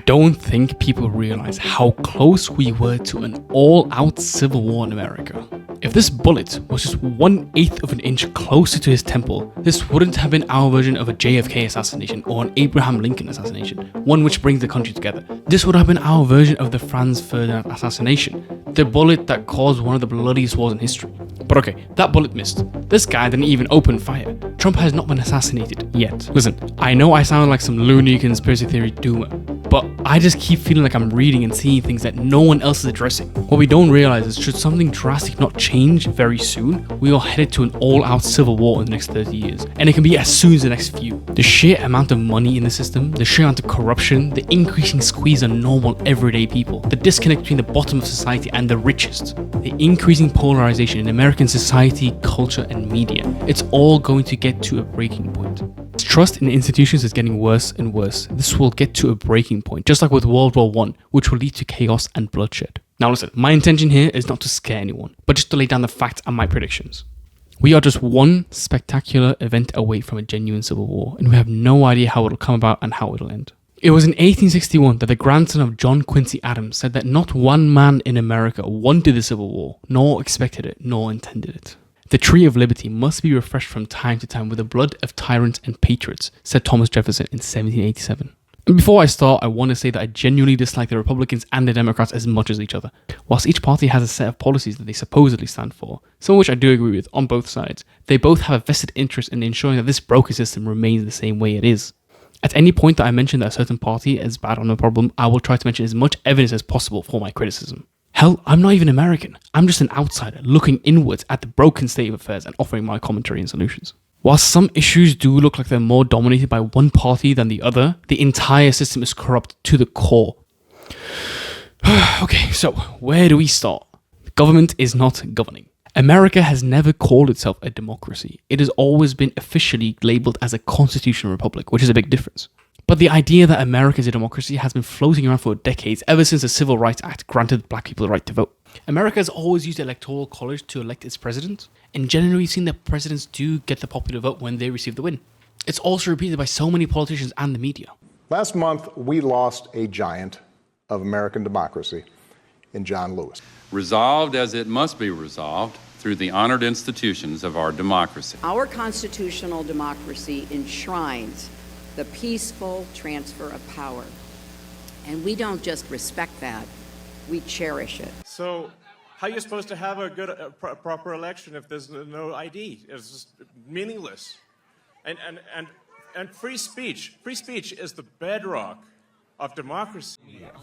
don't think people realize how close we were to an all-out civil war in America. If this bullet was just 1/8 of an inch closer to his temple, this wouldn't have been our version of a JFK assassination or an Abraham Lincoln assassination, one which brings the country together. This would have been our version of the Franz Ferdinand assassination, the bullet that caused one of the bloodiest wars in history. But okay, that bullet missed. This guy didn't even open fire. Trump has not been assassinated yet. Listen, I know I sound like some loony conspiracy theory doomer, but I just keep feeling like I'm reading and seeing things that no one else is addressing. What we don't realize is should something drastic not change very soon, we are headed to an all-out civil war in the next 30 years. And it can be as soon as the next few. The sheer amount of money in the system, the sheer amount of corruption, the increasing squeeze on normal everyday people, the disconnect between the bottom of society and the richest, the increasing polarization in American society, culture and media. It's all going to get to a breaking point. Trust in institutions is getting worse and worse. This will get to a breaking point, just like with World War I, which will lead to chaos and bloodshed. Now listen, my intention here is not to scare anyone, but just to lay down the facts and my predictions. We are just one spectacular event away from a genuine civil war, and we have no idea how it'll come about and how it'll end. It was in 1861 that the grandson of John Quincy Adams said that not one man in America wanted the Civil War, nor expected it, nor intended it. The tree of liberty must be refreshed from time to time with the blood of tyrants and patriots, said Thomas Jefferson in 1787. And before I start, I want to say that I genuinely dislike the Republicans and the Democrats as much as each other. Whilst each party has a set of policies that they supposedly stand for, some of which I do agree with on both sides, they both have a vested interest in ensuring that this broken system remains the same way it is. At any point that I mention that a certain party is bad on a problem, I will try to mention as much evidence as possible for my criticism. Hell, I'm not even American. I'm just an outsider looking inwards at the broken state of affairs and offering my commentary and solutions. While some issues do look like they're more dominated by one party than the other, the entire system is corrupt to the core. Okay, so where do we start? The government is not governing. America has never called itself a democracy. It has always been officially labeled as a constitutional republic, which is a big difference. But the idea that America is a democracy has been floating around for decades, ever since the Civil Rights Act granted black people the right to vote. America has always used the electoral college to elect its president, and generally we've seen that presidents do get the popular vote when they receive the win. It's also repeated by so many politicians and the media. Last month, we lost a giant of American democracy in John Lewis. Resolved as it must be resolved through the honored institutions of our democracy. Our constitutional democracy enshrines the peaceful transfer of power. And we don't just respect that, we cherish it. So how are you supposed to have a good, proper election if there's no ID? It's just meaningless. And free speech is the bedrock of democracy.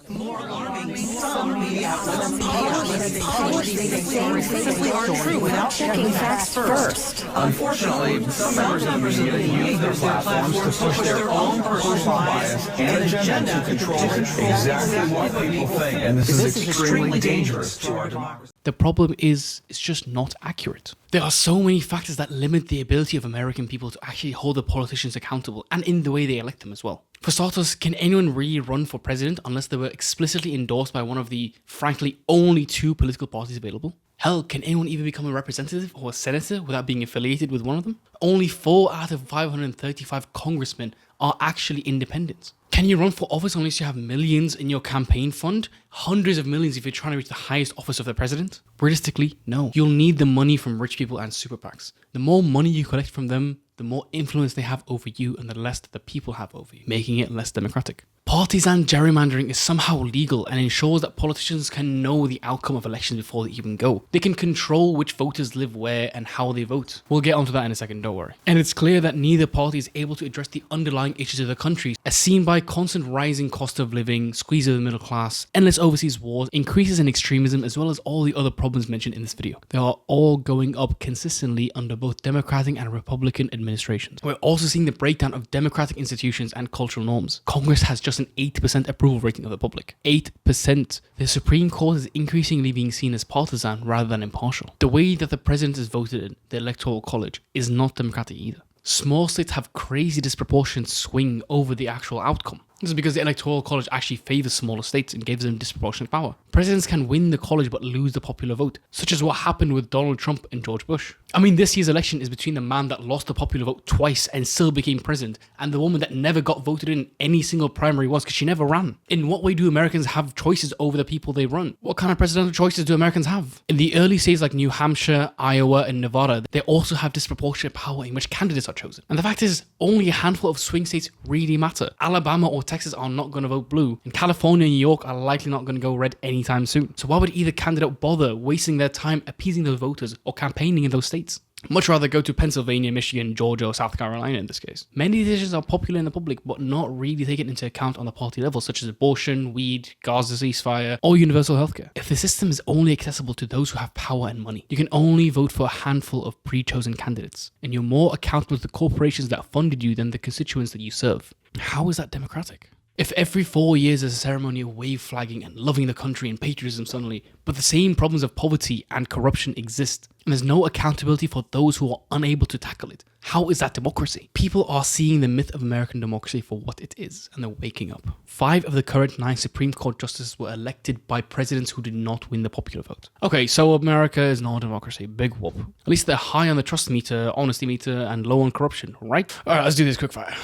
More alarming, some media outlets publish things are true without checking facts first. Unfortunately, some members of the media use their platforms to push their own personal bias and agenda to control exactly what people think, and this is extremely dangerous to our democracy. The problem is, it's just not accurate. There are so many factors that limit the ability of American people to actually hold the politicians accountable, and in the way they elect them as well. For starters, can anyone really run for president unless they were explicitly endorsed by one of the, frankly, only two political parties available? Hell, can anyone even become a representative or a senator without being affiliated with one of them? Only 4 out of 535 congressmen are actually independents. Can you run for office unless you have millions in your campaign fund? Hundreds of millions if you're trying to reach the highest office of the president? Realistically, no. You'll need the money from rich people and super PACs. The more money you collect from them, the more influence they have over you and the less that the people have over you, making it less democratic. Partisan gerrymandering is somehow legal and ensures that politicians can know the outcome of elections before they even go. They can control which voters live where and how they vote. We'll get onto that in a second, don't worry. And it's clear that neither party is able to address the underlying issues of the country, as seen by constant rising cost of living, squeeze of the middle class, endless overseas wars, increases in extremism, as well as all the other problems mentioned in this video. They are all going up consistently under both Democratic and Republican administrations. We're also seeing the breakdown of democratic institutions and cultural norms. Congress has just an 8% approval rating of the public. 8%. The Supreme Court is increasingly being seen as partisan rather than impartial. The way that the president is voted in, the electoral college, is not democratic either. Small states have crazy disproportionate swing over the actual outcome. This is because the Electoral College actually favors smaller states and gives them disproportionate power. Presidents can win the college but lose the popular vote, such as what happened with Donald Trump and George Bush. I mean, this year's election is between the man that lost the popular vote twice and still became president, and the woman that never got voted in any single primary once because she never ran. In what way do Americans have choices over the people they run? What kind of presidential choices do Americans have? In the early states like New Hampshire, Iowa, and Nevada, they also have disproportionate power in which candidates are chosen. And the fact is, only a handful of swing states really matter. Alabama or Texas are not going to vote blue, and California and New York are likely not going to go red anytime soon. So why would either candidate bother wasting their time appeasing those voters or campaigning in those states? Much rather go to Pennsylvania, Michigan, Georgia, or South Carolina in this case. Many decisions are popular in the public, but not really taken into account on the party level, such as abortion, weed, Gaza ceasefire, or universal healthcare. If the system is only accessible to those who have power and money, you can only vote for a handful of pre-chosen candidates, and you're more accountable to the corporations that funded you than the constituents that you serve. How is that democratic? If every 4 years there's a ceremony of wave flagging and loving the country and patriotism suddenly, but the same problems of poverty and corruption exist, and there's no accountability for those who are unable to tackle it, how is that democracy? People are seeing the myth of American democracy for what it is, and they're waking up. 5 of the current 9 Supreme Court justices were elected by presidents who did not win the popular vote. Okay, so America is not a democracy. Big whoop. At least they're high on the trust meter, honesty meter, and low on corruption, right? Alright, let's do this quickfire.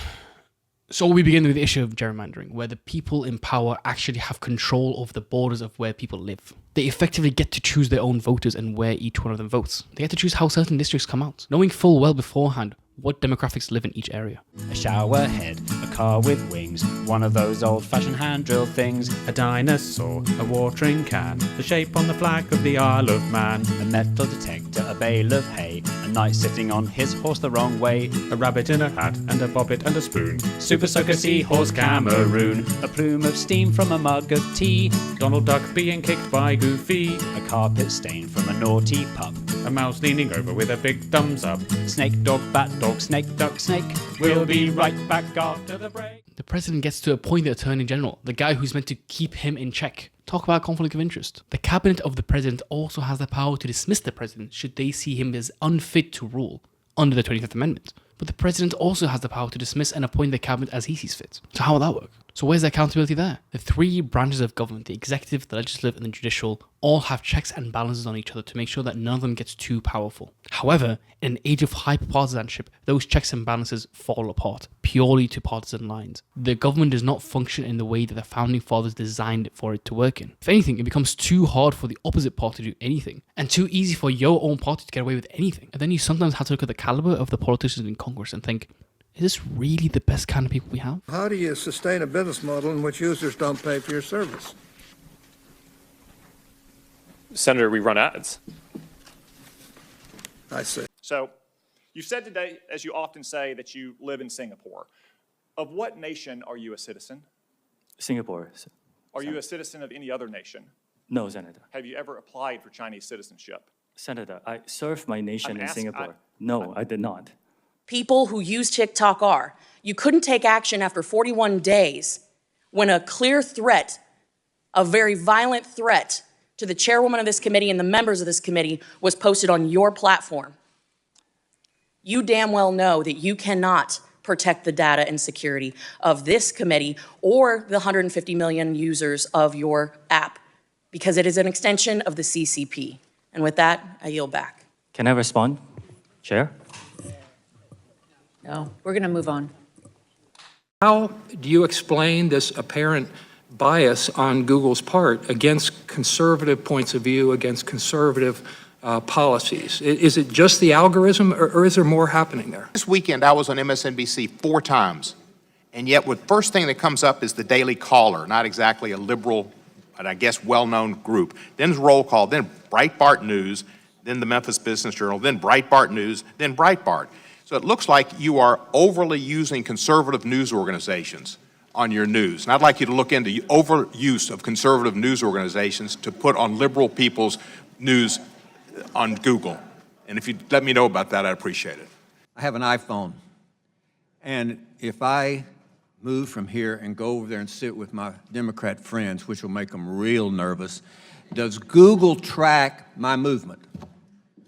So we begin with the issue of gerrymandering, where the people in power actually have control of the borders of where people live. They effectively get to choose their own voters and where each one of them votes. They get to choose how certain districts come out, knowing full well beforehand what demographics live in each area. A shower head, a car with wings, one of those old-fashioned hand drill things, a dinosaur, a watering can, the shape on the flag of the Isle of Man, a metal detector, a bale of hay, a knight sitting on his horse the wrong way, a rabbit in a hat and a bobbit and a spoon, Super Soaker Seahorse Cameroon, a plume of steam from a mug of tea, Donald Duck being kicked by Goofy, a carpet stain from a naughty pup, a mouse leaning over with a big thumbs up, snake, dog, bat, dog, snake, duck, snake. We'll be right back after the break. The president gets to appoint the Attorney General, the guy who's meant to keep him in check. Talk about conflict of interest. The cabinet of the president also has the power to dismiss the president should they see him as unfit to rule under the 25th Amendment. But the president also has the power to dismiss and appoint the cabinet as he sees fit. So how will that work? So where's the accountability there? The 3 branches of government, the executive, the legislative, and the judicial, all have checks and balances on each other to make sure that none of them gets too powerful. However, in an age of hyper-partisanship, those checks and balances fall apart, purely to partisan lines. The government does not function in the way that the founding fathers designed it for it to work in. If anything, it becomes too hard for the opposite party to do anything, and too easy for your own party to get away with anything. And then you sometimes have to look at the caliber of the politicians in Congress and think, is this really the best kind of people we have? How do you sustain a business model in which users don't pay for your service? Senator, we run ads. I see. So, you said today, as you often say, that you live in Singapore. Of what nation are you a citizen? Singapore. Are you a citizen of any other nation? No, Senator. Have you ever applied for Chinese citizenship? Senator, I served my nation in Singapore. No, I did not. People who use TikTok are. You couldn't take action after 41 days when a clear threat, a very violent threat to the chairwoman of this committee and the members of this committee was posted on your platform. You damn well know that you cannot protect the data and security of this committee or the 150 million users of your app because it is an extension of the CCP. And with that, I yield back. Can I respond, Chair? No, we're going to move on. How do you explain this apparent bias on Google's part against conservative points of view, against conservative policies? Is it just the algorithm, or is there more happening there? This weekend, I was on MSNBC 4 times, and yet the first thing that comes up is the Daily Caller, not exactly a liberal, but I guess well-known group. Then Roll Call, then Breitbart News, then the Memphis Business Journal, then Breitbart News, then Breitbart. So it looks like you are overly using conservative news organizations on your news. And I'd like you to look into overuse of conservative news organizations to put on liberal people's news on Google. And if you'd let me know about that, I'd appreciate it. I have an iPhone. And if I move from here and go over there and sit with my Democrat friends, which will make them real nervous, does Google track my movement?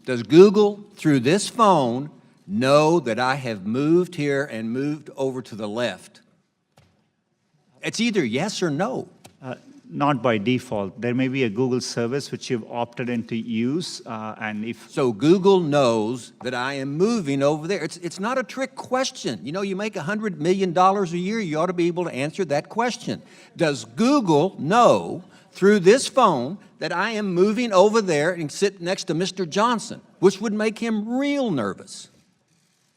Does Google, through this phone, know that I have moved here and moved over to the left? It's either yes or no. Not by default. There may be a Google service which you've opted in to use, and if... So Google knows that I am moving over there. It's not a trick question. You know, you make $100 million a year, you ought to be able to answer that question. Does Google know through this phone that I am moving over there and sit next to Mr. Johnson, which would make him real nervous?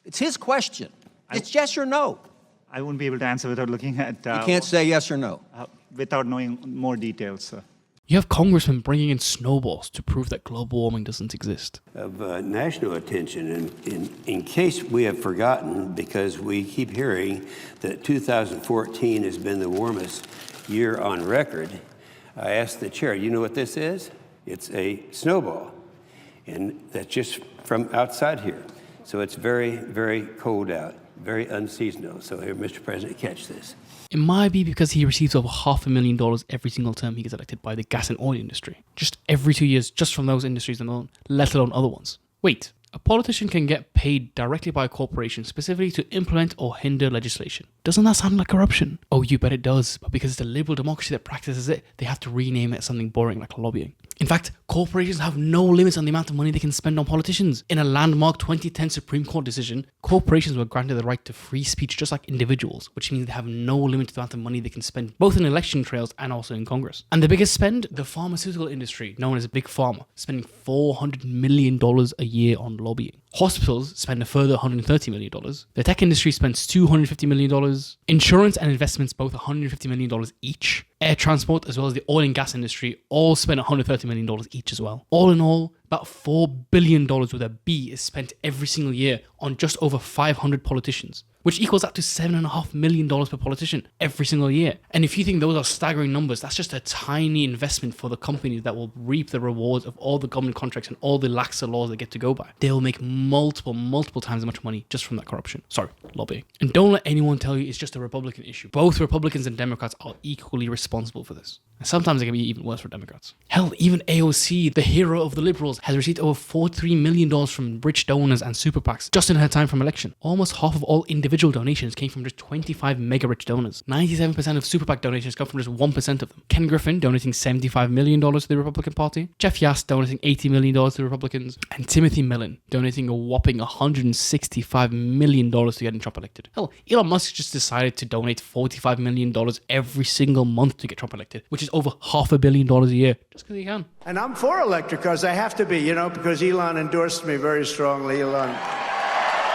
It's his question. It's yes or no. I won't be able to answer without looking at... You can't say yes or no. Without knowing more details, sir. You have congressmen bringing in snowballs to prove that global warming doesn't exist. Of national attention, in case we have forgotten, because we keep hearing that 2014 has been the warmest year on record, I asked the chair, you know what this is? It's a snowball, and that's just from outside here. So it's very, very cold out, very unseasonal. So here, Mr. President, catch this. It might be because he receives over $500,000 every single term he gets elected by the gas and oil industry. Just every 2 years, just from those industries alone, let alone other ones. Wait, a politician can get paid directly by a corporation specifically to implement or hinder legislation. Doesn't that sound like corruption? Oh, you bet it does, but because it's a liberal democracy that practices it, they have to rename it something boring like lobbying. In fact, corporations have no limits on the amount of money they can spend on politicians. In a landmark 2010 Supreme Court decision, corporations were granted the right to free speech just like individuals, which means they have no limit to the amount of money they can spend, both in election trails and also in Congress. And the biggest spend? The pharmaceutical industry, known as Big Pharma, spending $400 million a year on lobbying. Hospitals spend a further $130 million. The tech industry spends $250 million. Insurance and investments both $150 million each. Air transport as well as the oil and gas industry all spend $130 million each as well. All in all, about $4 billion with a B is spent every single year on just over 500 politicians, which equals up to $7.5 million per politician every single year. And if you think those are staggering numbers, that's just a tiny investment for the companies that will reap the rewards of all the government contracts and all the laxer laws they get to go by. They will make multiple times as much money just from that corruption. Sorry, lobbying. And don't let anyone tell you it's just a Republican issue. Both Republicans and Democrats are equally responsible for this. And sometimes it can be even worse for Democrats. Hell, even AOC, the hero of the Liberals, has received over $43 million from rich donors and super PACs just in her time from election. Almost half of all individual donations came from just 25 mega rich donors. 97% of super PAC donations come from just 1% of them. Ken Griffin donating $75 million to the Republican Party. Jeff Yass donating $80 million to the Republicans. And Timothy Mellon donating a whopping $165 million to getting Trump elected. Hell, Elon Musk just decided to donate $45 million every single month to get Trump elected, which is over $500 million a year, just because he can. And I'm for electric cars. I have to be, because Elon endorsed me very strongly, Elon.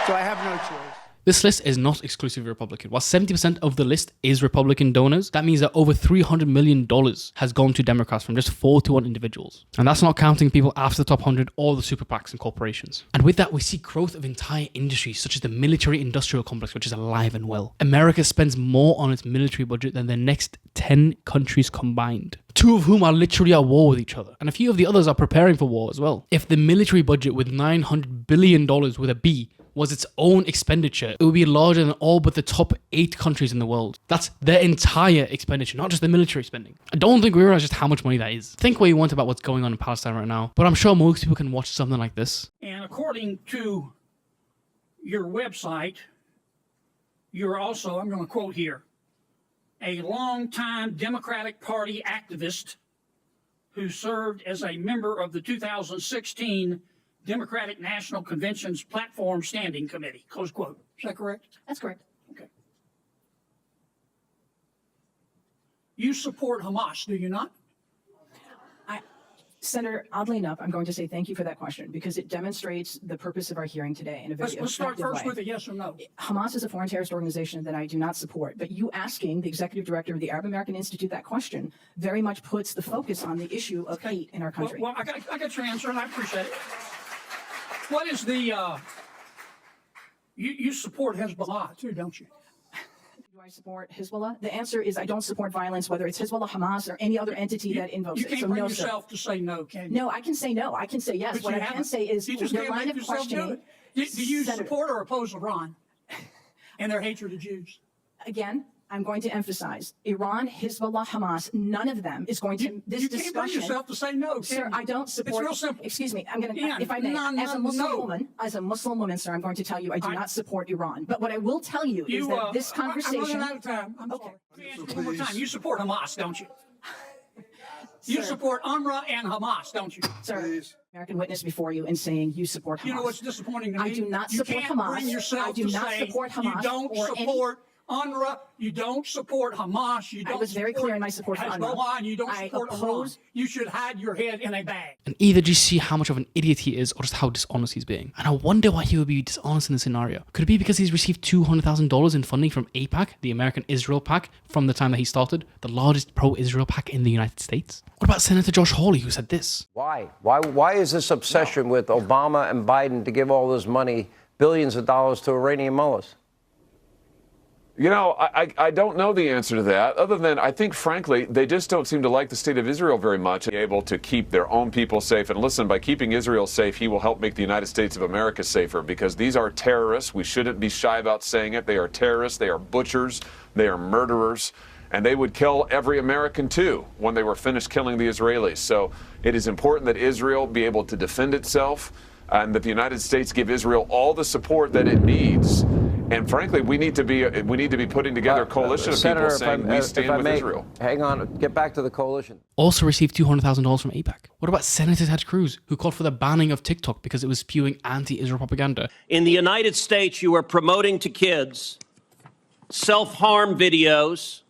So I have no choice. This list is not exclusively Republican. While 70% of the list is Republican donors, that means that over $300 million has gone to Democrats from just 41 individuals. And that's not counting people after the top 100 or the super PACs and corporations. And with that, we see growth of entire industries, such as the military-industrial complex, which is alive and well. America spends more on its military budget than the next 10 countries combined. 2 of whom are literally at war with each other. And a few of the others are preparing for war as well. If the military budget with $900 billion with a B was its own expenditure, it would be larger than all but the top 8 countries in the world. That's their entire expenditure, not just the military spending. I don't think we realize just how much money that is. Think what you want about what's going on in Palestine right now, but I'm sure most people can watch something like this. And according to your website, you're also, I'm going to quote here, a longtime Democratic Party activist who served as a member of the 2016 Democratic National Convention's Platform Standing Committee, close quote. Is that correct? That's correct. Okay. You support Hamas, do you not? Senator, oddly enough, I'm going to say thank you for that question because it demonstrates the purpose of our hearing today in a very Let's start first way. with a yes or no. Hamas is a foreign terrorist organization that I do not support, but you asking the executive director of the Arab American Institute that question very much puts the focus on the issue of hate in our country. Well, I got your answer and I appreciate it. What is the, you support Hezbollah too, don't you? Do I support Hezbollah? The answer is I don't support violence, whether it's Hezbollah, Hamas, or any other entity that invokes it. You can't bring yourself to say no, can you? No, I can say no. I can say yes. But what I can say is you just your can't line make of yourself do questioning. it. Do you support or oppose Iran and their hatred of Jews? Again, I'm going to emphasize, Iran, Hezbollah, Hamas, none of them is going to, this you discussion. You can't bring yourself to say no, sir, I don't support. It's real simple. Excuse me, I'm going to, if I may, as a Muslim woman, sir, I'm going to tell you I do not support Iran. But what I will tell you is that this conversation. I'm running out of time. I'm sorry. Let me ask you one more time. You support Hamas, don't you? You support UNRWA and Hamas, don't you? Sir, American witness before you and saying you support Hamas. You know what's disappointing to me? I do not support Hamas. Bring yourself I do not support Hamas. You don't support UNRWA. You don't support Hamas. You don't. I was very clear in my support for UNRWA. And you don't support Hamas. You should hide your head in a bag. And either do you see how much of an idiot he is or just how dishonest he's being? And I wonder why he would be dishonest in this scenario. Could it be because he's received $200,000 in funding from AIPAC, the American Israel PAC, from the time that he started, the largest pro-Israel PAC in the United States? What about Senator Josh Hawley, who said this? Why is this obsession with Obama and Biden to give all this money, billions of dollars, to Iranian mullahs? You know, I don't know the answer to that, other than I think, frankly, they just don't seem to like the state of Israel very much. Able to keep their own people safe. And listen, by keeping Israel safe, he will help make the United States of America safer, because these are terrorists. We shouldn't be shy about saying it. They are terrorists. They are butchers. They are murderers. And they would kill every American, too, when they were finished killing the Israelis. So it is important that Israel be able to defend itself and that the United States give Israel all the support that it needs. And frankly, we need to be putting together a coalition of people saying we stand with Israel. Hang on, get back to the coalition. Also received $200,000 from AIPAC. What about Senator Ted Cruz, who called for the banning of TikTok because it was spewing anti-Israel propaganda? In the United States, you are promoting to kids self-harm videos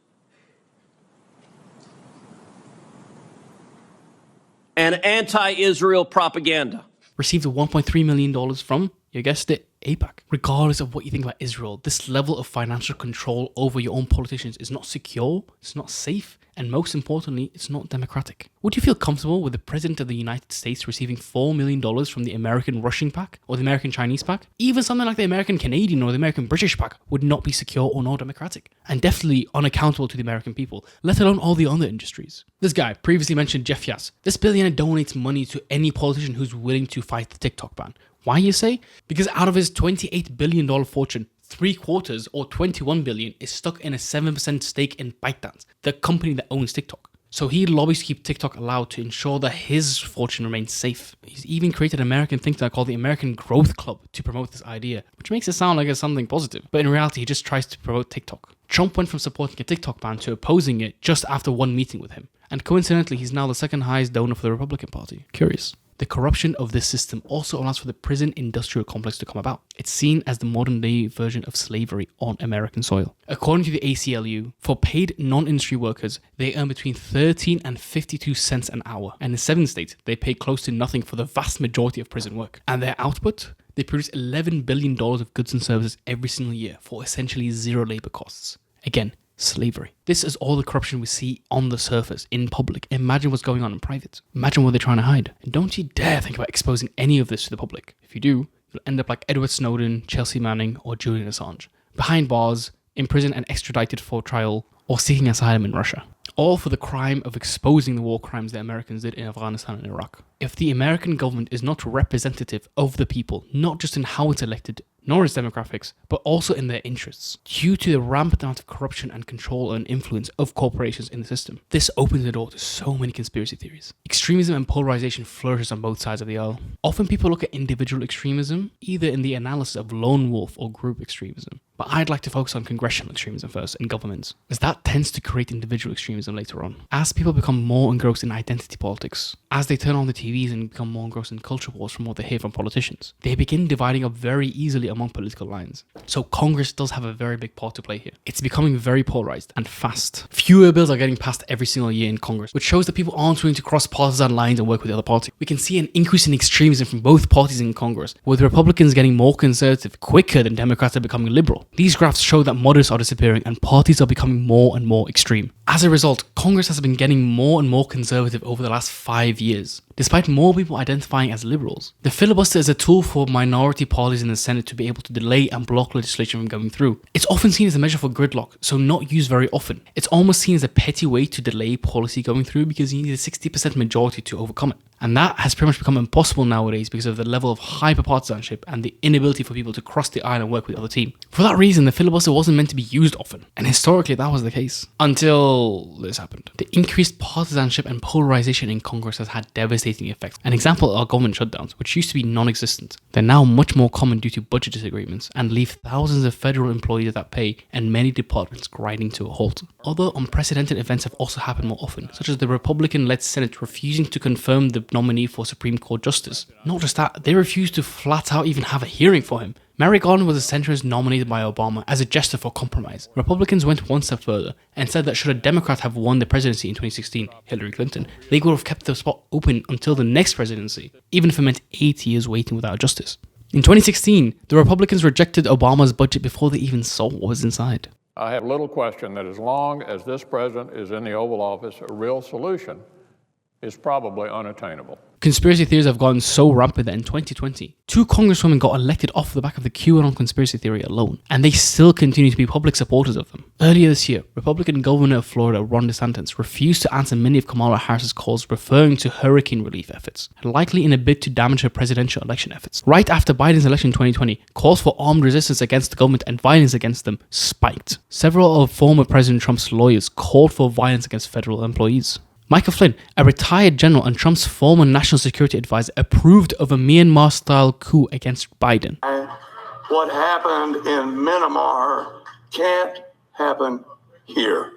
and anti-Israel propaganda. Received $1.3 million from, you guessed it, AIPAC. Regardless of what you think about Israel, this level of financial control over your own politicians is not secure, it's not safe, and most importantly, it's not democratic. Would you feel comfortable with the President of the United States receiving $4 million from the American Russian PAC or the American Chinese PAC? Even something like the American Canadian or the American British PAC would not be secure or not democratic, and definitely unaccountable to the American people, let alone all the other industries. This guy previously mentioned Jeff Yass. This billionaire donates money to any politician who's willing to fight the TikTok ban. Why, you say? Because out of his $28 billion fortune, 3/4 or $21 billion is stuck in a 7% stake in ByteDance, the company that owns TikTok. So he lobbies to keep TikTok allowed to ensure that his fortune remains safe. He's even created an American think tank called the American Growth Club to promote this idea, which makes it sound like it's something positive. But in reality, he just tries to promote TikTok. Trump went from supporting a TikTok ban to opposing it just after one meeting with him. And coincidentally, he's now the second highest donor for the Republican Party. Curious. The corruption of this system also allows for the prison industrial complex to come about. It's seen as the modern day version of slavery on American soil. According to the ACLU, for paid non-industry workers, they earn between 13 and 52 cents an hour. And in 7 states, they pay close to nothing for the vast majority of prison work. And their output? They produce $11 billion of goods and services every single year for essentially zero labor costs. Again, slavery. This is all the corruption we see on the surface, in public. Imagine what's going on in private. Imagine what they're trying to hide. And don't you dare think about exposing any of this to the public. If you do, you'll end up like Edward Snowden, Chelsea Manning, or Julian Assange. Behind bars, in prison and extradited for trial, or seeking asylum in Russia. All for the crime of exposing the war crimes that Americans did in Afghanistan and Iraq. If the American government is not representative of the people, not just in how it's elected, nor its demographics, but also in their interests, due to the rampant amount of corruption and control and influence of corporations in the system. This opens the door to so many conspiracy theories. Extremism and polarization flourishes on both sides of the aisle. Often people look at individual extremism, either in the analysis of lone wolf or group extremism. But I'd like to focus on congressional extremism first in governments, as that tends to create individual extremism later on. As people become more engrossed in identity politics, as they turn on the TVs and become more engrossed in culture wars from what they hear from politicians, they begin dividing up very easily among political lines. So Congress does have a very big part to play here. It's becoming very polarized and fast. Fewer bills are getting passed every single year in Congress, which shows that people aren't willing to cross partisan lines and work with the other party. We can see an increase in extremism from both parties in Congress, with Republicans getting more conservative quicker than Democrats are becoming liberal. These graphs show that moderates are disappearing and parties are becoming more and more extreme. As a result, Congress has been getting more and more conservative over the last 5 years, despite more people identifying as liberals. The filibuster is a tool for minority parties in the Senate to be able to delay and block legislation from going through. It's often seen as a measure for gridlock, so not used very often. It's almost seen as a petty way to delay policy going through because you need a 60% majority to overcome it. And that has pretty much become impossible nowadays because of the level of hyper-partisanship and the inability for people to cross the aisle and work with the other team. For that reason, the filibuster wasn't meant to be used often. And historically, that was the case. Until this happened. The increased partisanship and polarization in Congress has had devastating effects. An example are government shutdowns, which used to be non-existent. They're now much more common due to budget disagreements and leave thousands of federal employees without pay and many departments grinding to a halt. Other unprecedented events have also happened more often, such as the Republican-led Senate refusing to confirm the nominee for Supreme Court Justice. Not just that, they refused to flat out even have a hearing for him. Merrick Garland was a centrist nominated by Obama as a gesture for compromise. Republicans went one step further and said that should a Democrat have won the presidency in 2016, Hillary Clinton, they would have kept the spot open until the next presidency, even if it meant 8 years waiting without justice. In 2016, the Republicans rejected Obama's budget before they even saw what was inside. I have little question that as long as this president is in the Oval Office, a real solution is probably unattainable. Conspiracy theories have gotten so rampant that in 2020, 2 congresswomen got elected off the back of the QAnon conspiracy theory alone, and they still continue to be public supporters of them. Earlier this year, Republican Governor of Florida Ron DeSantis refused to answer many of Kamala Harris's calls referring to hurricane relief efforts, likely in a bid to damage her presidential election efforts. Right after Biden's election in 2020, calls for armed resistance against the government and violence against them spiked. Several of former President Trump's lawyers called for violence against federal employees. Michael Flynn, a retired general and Trump's former national security advisor, approved of a Myanmar-style coup against Biden. What happened in Myanmar can't happen here.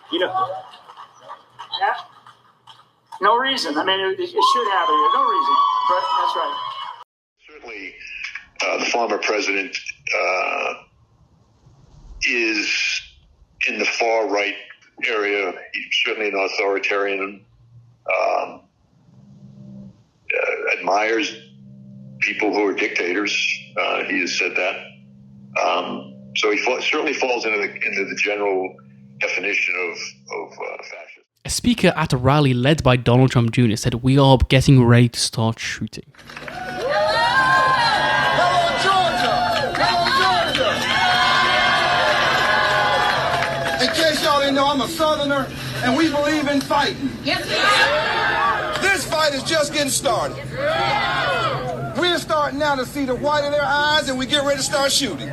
You know, no reason. I mean, it should happen here. No reason. But that's right. Certainly, the former president is in the far right area. He's certainly an authoritarian, admires people who are dictators. He has said that. So he certainly falls into the general definition of fascism. A speaker at a rally led by Donald Trump Jr. said, "We are getting ready to start shooting." In case y'all didn't know, I'm a Southerner, and we believe in fighting. Yes, this fight is just getting started. We're starting now to see the white of their eyes, and we get ready to start shooting.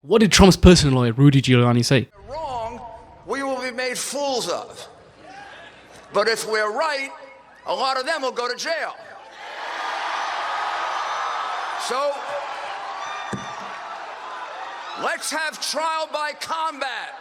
What did Trump's personal lawyer, Rudy Giuliani, say? Wrong, we will be made fools of. But if we're right, a lot of them will go to jail. So, let's have trial by combat.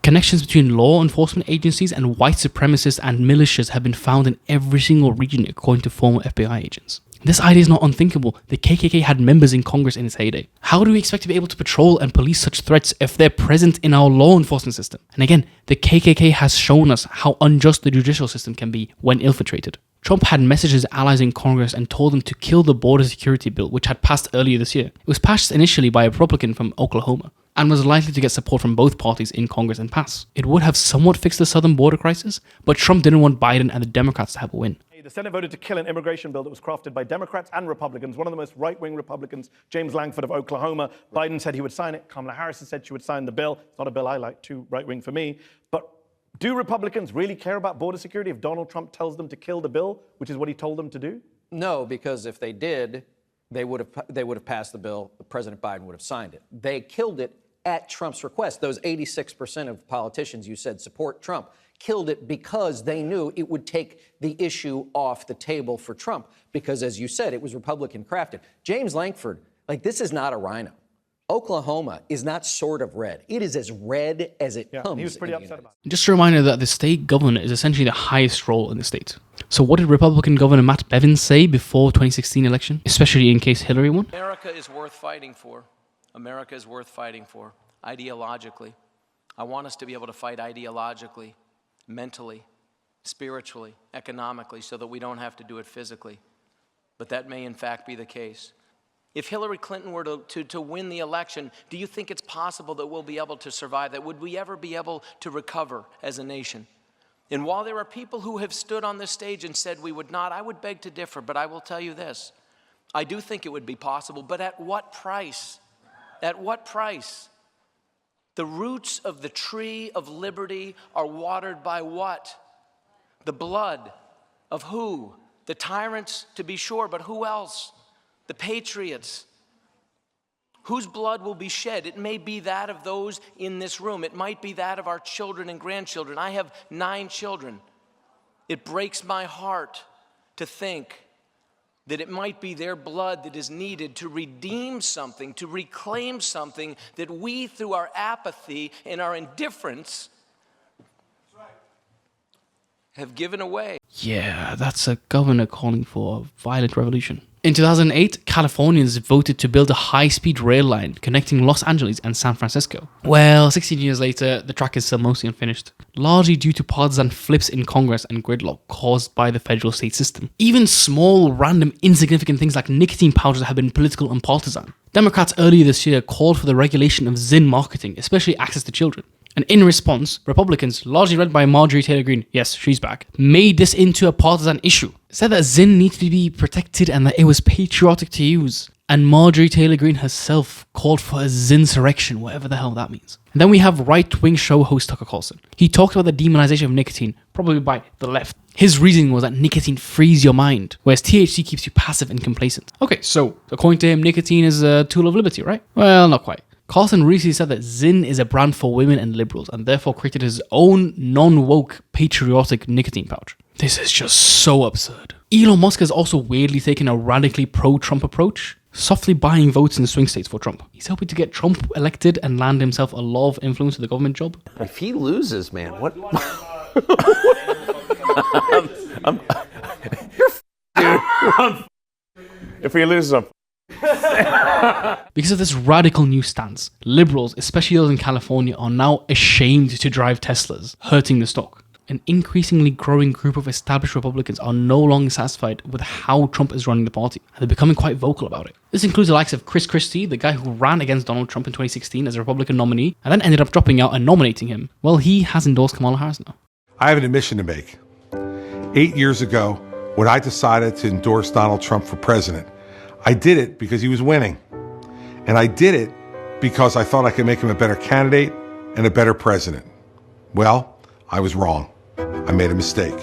Connections between law enforcement agencies and white supremacists and militias have been found in every single region, according to former FBI agents. This idea is not unthinkable. The KKK had members in Congress in its heyday. How do we expect to be able to patrol and police such threats if they're present in our law enforcement system? And again, the KKK has shown us how unjust the judicial system can be when infiltrated. Trump had messaged his allies in Congress and told them to kill the border security bill, which had passed earlier this year. It was passed initially by a Republican from Oklahoma and was likely to get support from both parties in Congress and pass. It would have somewhat fixed the southern border crisis, but Trump didn't want Biden and the Democrats to have a win. The Senate voted to kill an immigration bill that was crafted by Democrats and Republicans. One of the most right-wing Republicans, James Langford of Oklahoma. Biden said he would sign it. Kamala Harris said she would sign the bill. It's not a bill I like, too right-wing for me. But do Republicans really care about border security if Donald Trump tells them to kill the bill, which is what he told them to do? No, because if they did, they would have passed the bill. President Biden would have signed it. They killed it at Trump's request. Those 86% of politicians you said support Trump killed it because they knew it would take the issue off the table for Trump. Because, as you said, it was Republican crafted. James Langford, this is not a rhino. Oklahoma is not sort of red. It is as red as it comes. He was pretty upset about it. Just a reminder that the state governor is essentially the highest role in the state. So what did Republican Governor Matt Bevin say before 2016 election, especially in case Hillary won? America is worth fighting for. America is worth fighting for, ideologically. I want us to be able to fight ideologically, mentally, spiritually, economically, so that we don't have to do it physically. But that may in fact be the case. If Hillary Clinton were to win the election, do you think it's possible that we'll be able to survive that? Would we ever be able to recover as a nation? And while there are people who have stood on this stage and said we would not, I would beg to differ, but I will tell you this. I do think it would be possible, but at what price? At what price? The roots of the tree of liberty are watered by what? The blood of who? The tyrants, to be sure, but who else? The patriots. Whose blood will be shed? It may be that of those in this room. It might be that of our children and grandchildren. I have 9 children. It breaks my heart to think that it might be their blood that is needed to redeem something, to reclaim something that we, through our apathy and our indifference, have given away. Yeah, that's a governor calling for a violent revolution. In 2008, Californians voted to build a high-speed rail line connecting Los Angeles and San Francisco. Well, 16 years later, the track is still mostly unfinished, largely due to partisan flips in Congress and gridlock caused by the federal state system. Even small, random, insignificant things like nicotine pouches have been political and partisan. Democrats earlier this year called for the regulation of Zyn marketing, especially access to children. And in response, Republicans, largely led by Marjorie Taylor Greene, yes, she's back, made this into a partisan issue. Said that Zyn needed to be protected and that it was patriotic to use. And Marjorie Taylor Greene herself called for a Zynsurrection, whatever the hell that means. And then we have right-wing show host Tucker Carlson. He talked about the demonization of nicotine, probably by the left. His reasoning was that nicotine frees your mind, whereas THC keeps you passive and complacent. Okay, so according to him, nicotine is a tool of liberty, right? Well, not quite. Carlson recently said that Zyn is a brand for women and liberals and therefore created his own non-woke patriotic nicotine pouch. This is just so absurd. Elon Musk has also weirdly taken a radically pro-Trump approach, softly buying votes in swing states for Trump. He's hoping to get Trump elected and land himself a lot of influence with the government job. If he loses, man, what? Dude. If he loses, I'm Because of this radical new stance, liberals, especially those in California, are now ashamed to drive Teslas, hurting the stock. An increasingly growing group of established Republicans are no longer satisfied with how Trump is running the party, and they're becoming quite vocal about it. This includes the likes of Chris Christie, the guy who ran against Donald Trump in 2016 as a Republican nominee, and then ended up dropping out and nominating him. Well, he has endorsed Kamala Harris now. I have an admission to make. 8 years ago, when I decided to endorse Donald Trump for president, I did it because he was winning. And I did it because I thought I could make him a better candidate and a better president. Well, I was wrong. I made a mistake.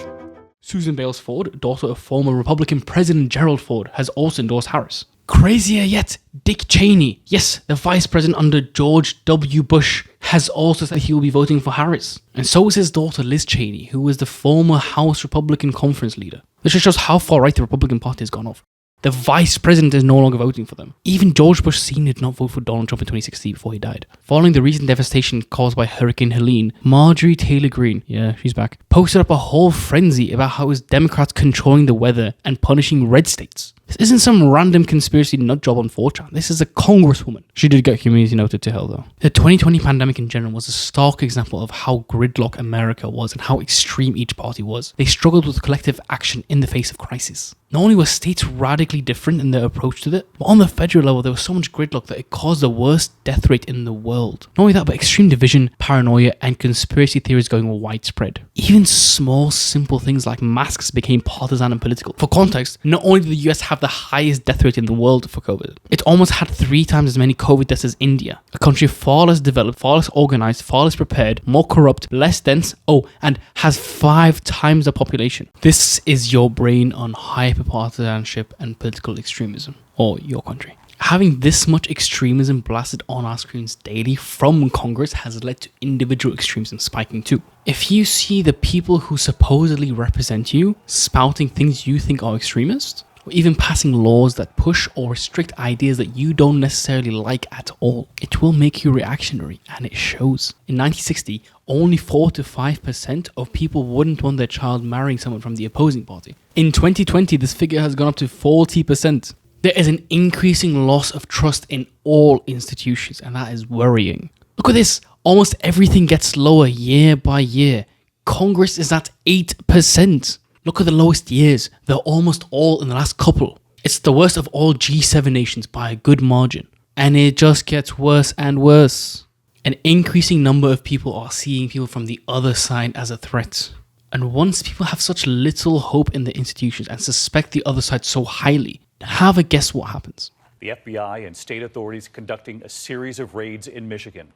Susan Bales Ford, daughter of former Republican President Gerald Ford, has also endorsed Harris. Crazier yet, Dick Cheney, yes, the vice president under George W. Bush, has also said he will be voting for Harris. And so is his daughter Liz Cheney, who was the former House Republican conference leader. This just shows how far right the Republican Party has gone off. The vice president is no longer voting for them. Even George Bush Sr. did not vote for Donald Trump in 2016 before he died. Following the recent devastation caused by Hurricane Helene, Marjorie Taylor Greene, yeah, she's back, posted up a whole frenzy about how it was Democrats controlling the weather and punishing red states. This isn't some random conspiracy nut job on 4chan. This is a congresswoman. She did get community noted to hell though. The 2020 pandemic in general was a stark example of how gridlock America was and how extreme each party was. They struggled with collective action in the face of crisis. Not only were states radically different in their approach to it, but on the federal level there was so much gridlock that it caused the worst death rate in the world. Not only that, but extreme division, paranoia, and conspiracy theories going widespread. Even small, simple things like masks became partisan and political. For context, not only did the US have the highest death rate in the world for COVID, it almost had 3 times as many COVID deaths as India, a country far less developed, far less organized, far less prepared, more corrupt, less dense, and has 5 times the population. This is your brain on hyperpartisanship and political extremism, or your country. Having this much extremism blasted on our screens daily from Congress has led to individual extremism spiking too. If you see the people who supposedly represent you spouting things you think are extremist, or even passing laws that push or restrict ideas that you don't necessarily like at all, it will make you reactionary, and it shows. In 1960, only 4 to 5% of people wouldn't want their child marrying someone from the opposing party. In 2020, this figure has gone up to 40%. There is an increasing loss of trust in all institutions, and that is worrying. Look at this. Almost everything gets lower year by year. Congress is at 8%. Look at the lowest years. They're almost all in the last couple. It's the worst of all G7 nations by a good margin. And it just gets worse and worse. An increasing number of people are seeing people from the other side as a threat. And once people have such little hope in the institutions and suspect the other side so highly, Have a guess what happens. The FBI and state authorities conducting a series of raids in Michigan.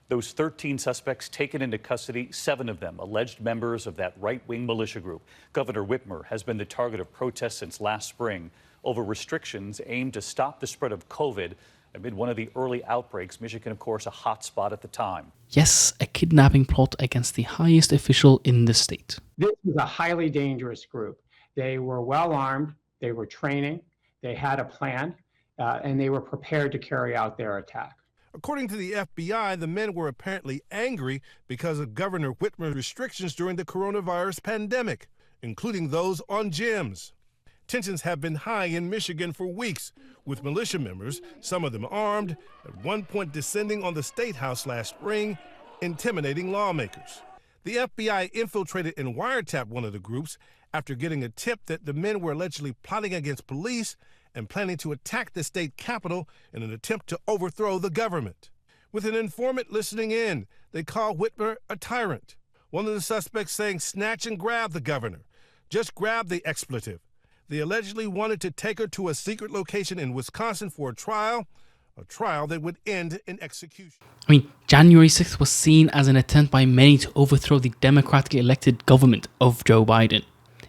Those 13 suspects taken into custody, 7 of them alleged members of that right-wing militia group. Governor Whitmer has been the target of protests since last spring over restrictions aimed to stop the spread of COVID amid one of the early outbreaks. Michigan, of course, a hot spot at the time. Yes, a kidnapping plot against the highest official in the state. This was a highly dangerous group. They were well armed, they were training, they had a plan, and they were prepared to carry out their attack. According to the FBI, the men were apparently angry because of Governor Whitmer's restrictions during the coronavirus pandemic, including those on gyms. Tensions have been high in Michigan for weeks, with militia members, some of them armed, at one point descending on the State House last spring, intimidating lawmakers. The FBI infiltrated and wiretapped one of the groups after getting a tip that the men were allegedly plotting against police and planning to attack the state capitol in an attempt to overthrow the government. With an informant listening in, they call Whitmer a tyrant. One of the suspects saying, "Snatch and grab the governor. Just grab the expletive." They allegedly wanted to take her to a secret location in Wisconsin for a trial that would end in execution. I mean, January 6th was seen as an attempt by many to overthrow the democratically elected government of Joe Biden.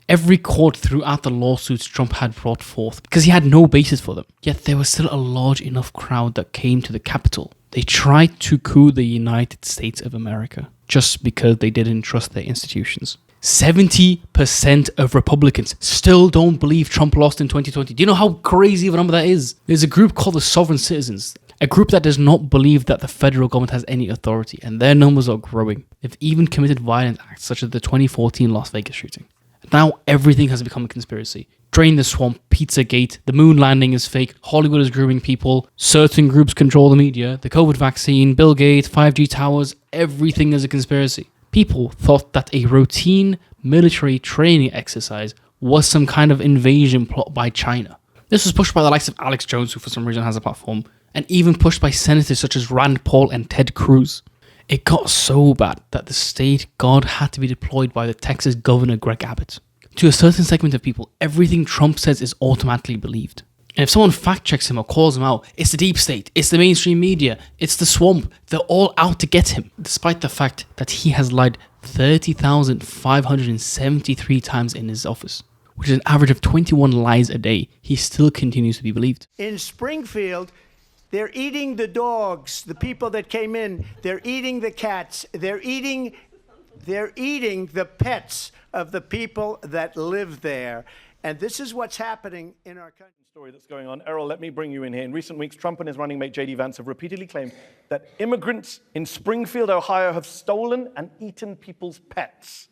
Every court throughout the lawsuits Trump had brought forth, because he had no basis for them. Yet there was still a large enough crowd that came to the Capitol. They tried to coup the United States of America just because they didn't trust their institutions. 70% of Republicans still don't believe Trump lost in 2020. Do you know how crazy of a number that is? There's a group called the Sovereign Citizens, a group that does not believe that the federal government has any authority, and their numbers are growing. They've even committed violent acts such as the 2014 Las Vegas shooting. Now everything has become a conspiracy. Drain the swamp, Pizzagate, the moon landing is fake, Hollywood is grooming people, certain groups control the media, the COVID vaccine, Bill Gates, 5G towers, everything is a conspiracy. People thought that a routine military training exercise was some kind of invasion plot by China. This was pushed by the likes of Alex Jones, who for some reason has a platform, and even pushed by senators such as Rand Paul and Ted Cruz. It got so bad that the state guard had to be deployed by the Texas governor Greg Abbott. To a certain segment of people, everything Trump says is automatically believed. And if someone fact checks him or calls him out, it's the deep state, it's the mainstream media, it's the swamp, they're all out to get him. Despite the fact that he has lied 30,573 times in his office, which is an average of 21 lies a day, he still continues to be believed. In Springfield, they're eating the dogs, the people that came in. They're eating the cats. They're eating the pets of the people that live there. And this is what's happening in our country. Story that's going on. Errol, let me bring you in here. In recent weeks, Trump and his running mate J.D. Vance have repeatedly claimed that immigrants in Springfield, Ohio, have stolen and eaten people's pets.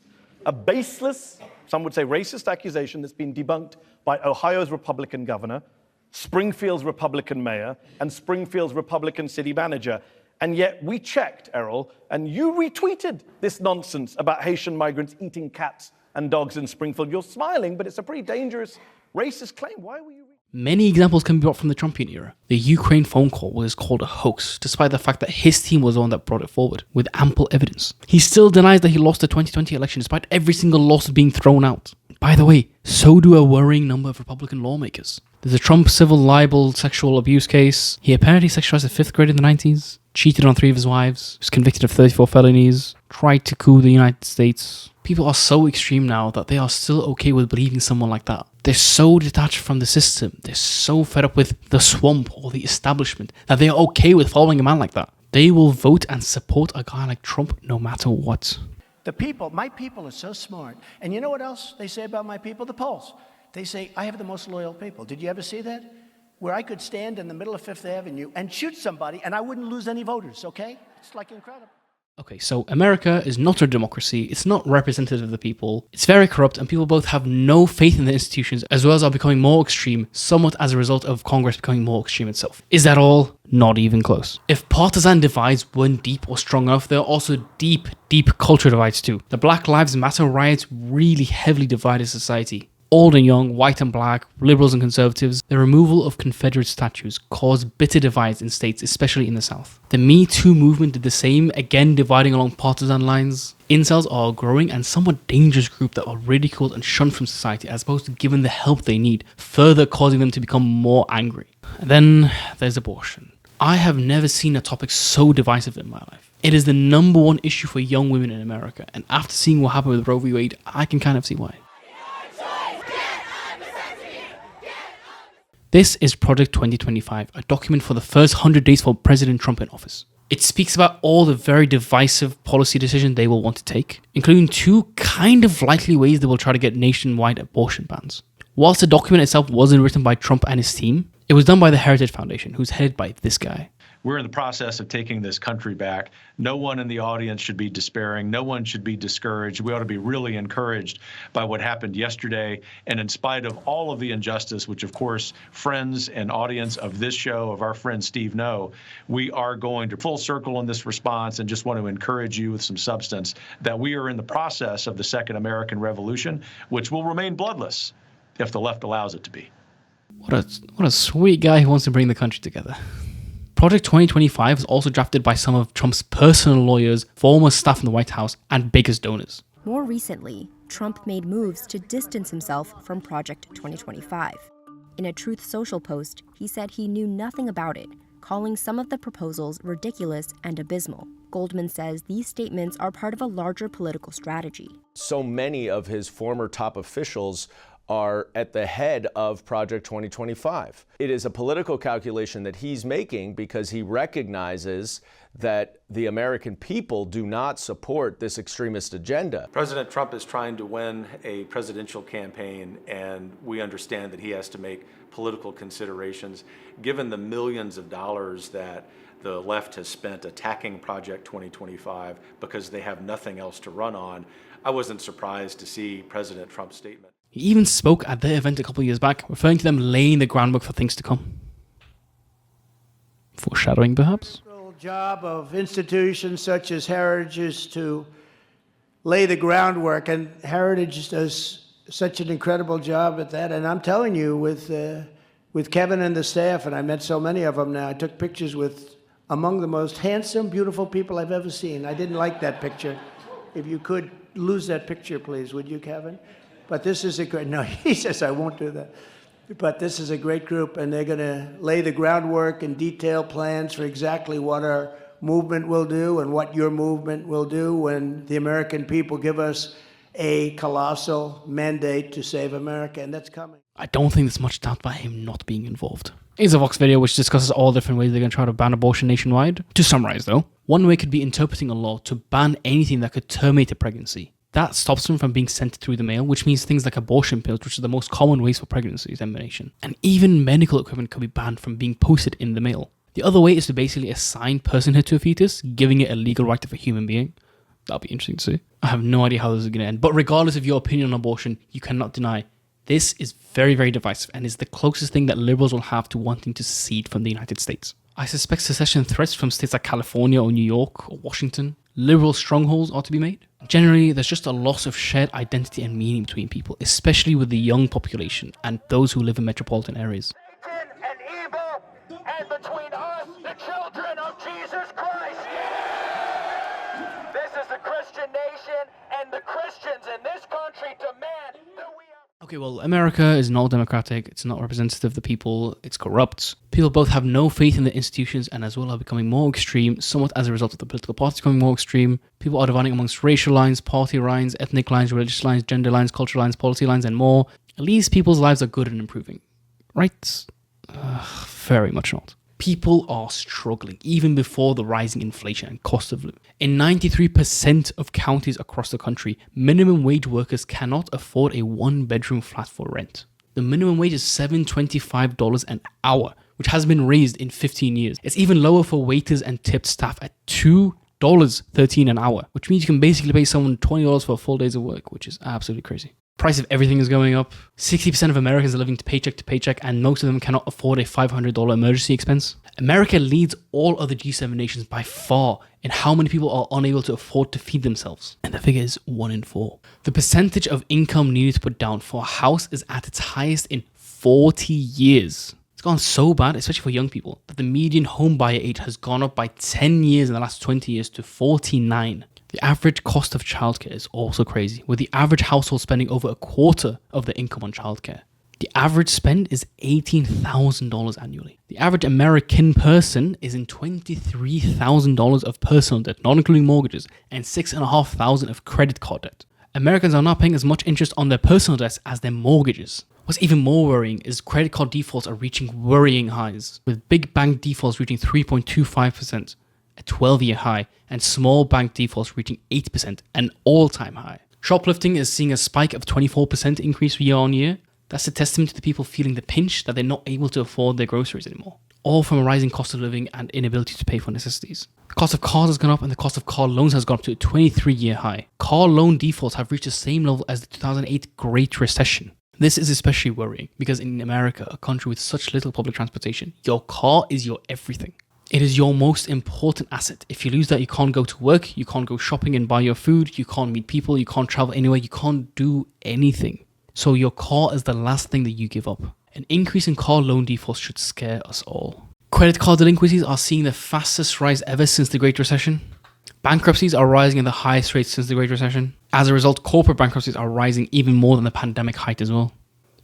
A baseless, some would say racist accusation that's been debunked by Ohio's Republican governor, Springfield's Republican mayor, and Springfield's Republican city manager. And yet we checked, Errol, and you retweeted this nonsense about Haitian migrants eating cats and dogs in Springfield. You're smiling, but it's a pretty dangerous racist claim. Why were you... Many examples can be brought from the Trumpian era. The Ukraine phone call was called a hoax, despite the fact that his team was the one that brought it forward, with ample evidence. He still denies that he lost the 2020 election, despite every single lawsuit being thrown out. By the way, so do a worrying number of Republican lawmakers. There's a Trump civil libel sexual abuse case. He apparently sexualized a 5th grader in the 90s, cheated on 3 of his wives, was convicted of 34 felonies, tried to coup the United States. People are so extreme now that they are still okay with believing someone like that. They're so detached from the system, they're so fed up with the swamp or the establishment that they are okay with following a man like that. They will vote and support a guy like Trump no matter what. The people, my people are so smart. And you know what else they say about my people? The polls. They say, I have the most loyal people. Did you ever see that? Where I could stand in the middle of 5th Avenue and shoot somebody and I wouldn't lose any voters, okay? It's like incredible. Okay, so America is not a democracy, it's not representative of the people, it's very corrupt, and people both have no faith in the institutions, as well as are becoming more extreme, somewhat as a result of Congress becoming more extreme itself. Is that all? Not even close. If partisan divides weren't deep or strong enough, there are also deep cultural divides too. The Black Lives Matter riots really heavily divided society. Old and young, white and black, liberals and conservatives, the removal of Confederate statues caused bitter divides in states, especially in the South. The Me Too movement did the same, again dividing along partisan lines. Incels are a growing and somewhat dangerous group that are ridiculed and shunned from society as opposed to given the help they need, further causing them to become more angry. And then there's abortion. I have never seen a topic so divisive in my life. It is the #1 issue for young women in America, and after seeing what happened with Roe v. Wade, I can kind of see why. This is Project 2025, a document for the first 100 days for President Trump in office. It speaks about all the very divisive policy decisions they will want to take, including 2 kind of likely ways they will try to get nationwide abortion bans. Whilst the document itself wasn't written by Trump and his team, it was done by the Heritage Foundation, who's headed by this guy. We're in the process of taking this country back. No one in the audience should be despairing. No one should be discouraged. We ought to be really encouraged by what happened yesterday. And in spite of all of the injustice, which of course friends and audience of this show, of our friend Steve know, we are going to full circle on this response and just want to encourage you with some substance that we are in the process of the Second American Revolution, which will remain bloodless if the left allows it to be. What a sweet guy who wants to bring the country together. Project 2025 was also drafted by some of Trump's personal lawyers, former staff in the White House, and biggest donors. More recently, Trump made moves to distance himself from Project 2025. In a Truth Social post, he said he knew nothing about it, calling some of the proposals ridiculous and abysmal. Goldman says these statements are part of a larger political strategy. So many of his former top officials are at the head of Project 2025. It is a political calculation that he's making because he recognizes that the American people do not support this extremist agenda. President Trump is trying to win a presidential campaign, and we understand that he has to make political considerations. Given the millions of dollars that the left has spent attacking Project 2025 because they have nothing else to run on, I wasn't surprised to see President Trump's statement. He even spoke at their event a couple of years back, referring to them laying the groundwork for things to come. Foreshadowing, perhaps? The job of institutions such as Heritage is to lay the groundwork, and Heritage does such an incredible job at that. And I'm telling you, with Kevin and the staff, and I met so many of them now, I took pictures with among the most handsome, beautiful people I've ever seen. I didn't like that picture. If you could lose that picture, please, would you, Kevin? But this is a great, no, he says I won't do that. But this is a great group, and they're going to lay the groundwork and detail plans for exactly what our movement will do and what your movement will do when the American people give us a colossal mandate to save America, and that's coming. I don't think there's much doubt about him not being involved. Here's a Vox video which discusses all different ways they're going to try to ban abortion nationwide. To summarize though, one way could be interpreting a law to ban anything that could terminate a pregnancy. That stops them from being sent through the mail, which means things like abortion pills, which are the most common ways for pregnancy termination. And even medical equipment could be banned from being posted in the mail. The other way is to basically assign personhood to a fetus, giving it a legal right of a human being. That'll be interesting to see. I have no idea how this is going to end, but regardless of your opinion on abortion, you cannot deny this is very, very divisive and is the closest thing that liberals will have to wanting to secede from the United States. I suspect secession threats from states like California or New York or Washington, liberal strongholds ought to be made. Generally, there's just a loss of shared identity and meaning between people, especially with the young population and those who live in metropolitan areas. And between us, the children of Jesus Christ. This is a Christian nation, and the Christians in this country demand that we have... Okay, well, America is not democratic, it's not representative of the people, it's corrupt. People both have no faith in the institutions and as well are becoming more extreme, somewhat as a result of the political parties becoming more extreme. People are dividing amongst racial lines, party lines, ethnic lines, religious lines, gender lines, cultural lines, policy lines, and more. At least people's lives are good and improving. Right? Very much not. People are struggling, even before the rising inflation and cost of living. In 93% of counties across the country, minimum wage workers cannot afford a one-bedroom flat for rent. The minimum wage is $7.25 an hour, which has been raised in 15 years. It's even lower for waiters and tipped staff at $2.13 an hour, which means you can basically pay someone $20 for a full days of work, which is absolutely crazy. Price of everything is going up. 60% of Americans are living to paycheck, and most of them cannot afford a $500 emergency expense. America leads all other G7 nations by far in how many people are unable to afford to feed themselves. And the figure is 1 in 4. The percentage of income needed to put down for a house is at its highest in 40 years. It's gone so bad, especially for young people, that the median home buyer age has gone up by 10 years in the last 20 years to 49. The average cost of childcare is also crazy, with the average household spending over a quarter of their income on childcare. The average spend is $18,000 annually. The average American person is in $23,000 of personal debt, not including mortgages, and $6,500 of credit card debt. Americans are not paying as much interest on their personal debts as their mortgages. What's even more worrying is credit card defaults are reaching worrying highs, with big bank defaults reaching 3.25%, a 12-year high, and small bank defaults reaching 8%, an all-time high. Shoplifting is seeing a spike of 24% increase year on year. That's a testament to the people feeling the pinch that they're not able to afford their groceries anymore, all from a rising cost of living and inability to pay for necessities. The cost of cars has gone up and the cost of car loans has gone up to a 23-year high. Car loan defaults have reached the same level as the 2008 Great Recession. This is especially worrying because in America, a country with such little public transportation, your car is your everything. It is your most important asset. If you lose that, you can't go to work, you can't go shopping and buy your food, you can't meet people, you can't travel anywhere, you can't do anything. So your car is the last thing that you give up. An increase in car loan defaults should scare us all. Credit card delinquencies are seeing the fastest rise ever since the Great Recession. Bankruptcies are rising at the highest rate since the Great Recession. As a result, corporate bankruptcies are rising even more than the pandemic height as well.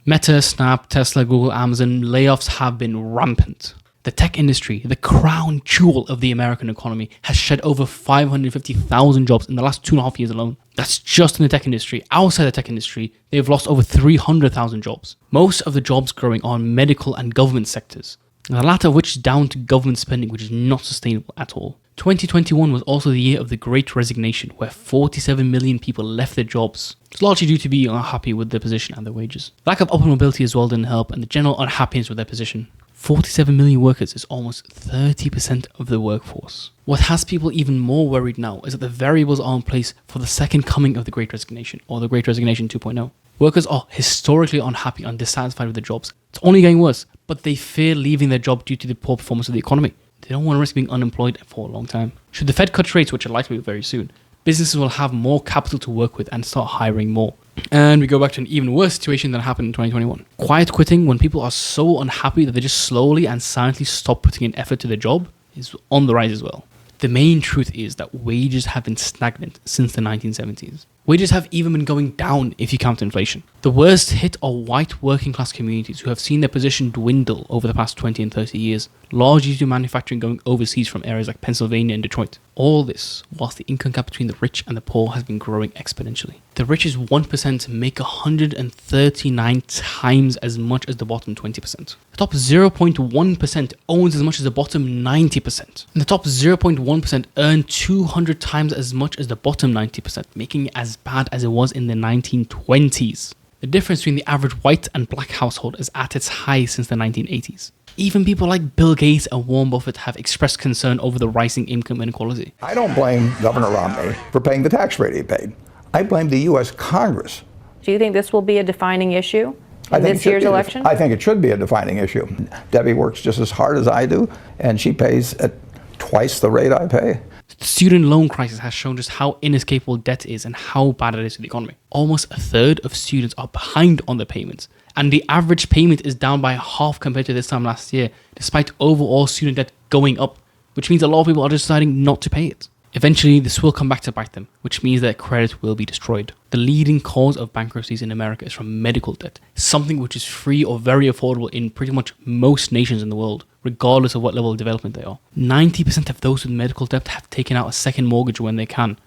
Meta, Snap, Tesla, Google, Amazon, layoffs have been rampant. The tech industry, the crown jewel of the American economy, has shed over 550,000 jobs in the last 2.5 years alone. That's just in the tech industry. Outside the tech industry, they've lost over 300,000 jobs. Most of the jobs growing are in medical and government sectors, the latter of which is down to government spending, which is not sustainable at all. 2021 was also the year of the Great Resignation, where 47 million people left their jobs. It's largely due to being unhappy with their position and their wages. Lack of upward mobility as well didn't help, and the general unhappiness with their position. 47 million workers is almost 30% of the workforce. What has people even more worried now is that the variables are in place for the second coming of the Great Resignation, or the Great Resignation 2.0. Workers are historically unhappy and dissatisfied with their jobs. It's only getting worse, but they fear leaving their job due to the poor performance of the economy. They don't want to risk being unemployed for a long time. Should the Fed cut rates, which are likely very soon, businesses will have more capital to work with and start hiring more. And we go back to an even worse situation than happened in 2021. Quiet quitting, when people are so unhappy that they just slowly and silently stop putting in effort to their job, is on the rise as well. The main truth is that wages have been stagnant since the 1970s. Wages have even been going down if you count inflation. The worst hit are white working class communities who have seen their position dwindle over the past 20 and 30 years, largely due to manufacturing going overseas from areas like Pennsylvania and Detroit. All this whilst the income gap between the rich and the poor has been growing exponentially. The richest 1% make 139 times as much as the bottom 20%. The top 0.1% owns as much as the bottom 90%. And the top 0.1% earn 200 times as much as the bottom 90%, making it as bad as it was in the 1920s. The difference between the average white and black household is at its highest since the 1980s. Even people like Bill Gates and Warren Buffett have expressed concern over the rising income inequality. I don't blame Governor Romney for paying the tax rate he paid. I blame the U.S. Congress. Do you think this will be a defining issue in this year's election? I think it should be a defining issue. Debbie works just as hard as I do, and she pays at twice the rate I pay. The student loan crisis has shown just how inescapable debt is and how bad it is for the economy. Almost a third of students are behind on their payments, and the average payment is down by half compared to this time last year, despite overall student debt going up, which means a lot of people are deciding not to pay it. Eventually, this will come back to bite them, which means that credit will be destroyed. The leading cause of bankruptcies in America is from medical debt, something which is free or very affordable in pretty much most nations in the world, regardless of what level of development they are. 90% of those with medical debt have taken out a second mortgage when they can,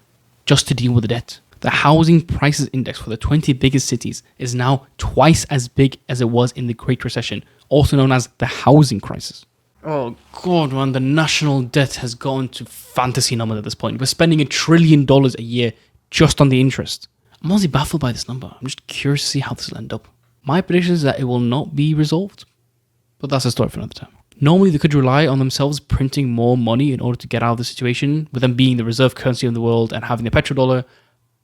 just to deal with the debt. The housing prices index for the 20 biggest cities is now twice as big as it was in the Great Recession, also known as the housing crisis. Oh god, man, the national debt has gone to fantasy numbers at this point. We're spending $1 trillion a year just on the interest. I'm honestly baffled by this number. I'm just curious to see how this will end up. My prediction is that it will not be resolved, but that's a story for another time. Normally, they could rely on themselves printing more money in order to get out of the situation, with them being the reserve currency of the world and having the petrodollar,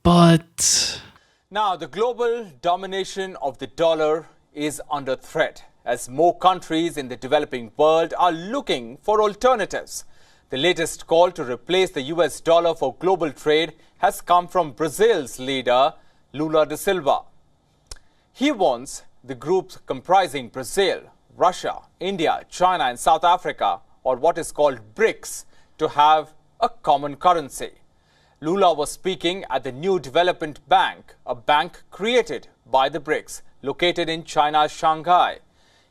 but... Now, the global domination of the dollar is under threat, as more countries in the developing world are looking for alternatives. The latest call to replace the US dollar for global trade has come from Brazil's leader, Lula da Silva. He wants the groups comprising Brazil, Russia, India, China and South Africa, or what is called BRICS, to have a common currency. Lula was speaking at the New Development Bank, a bank created by the BRICS, located in China's Shanghai.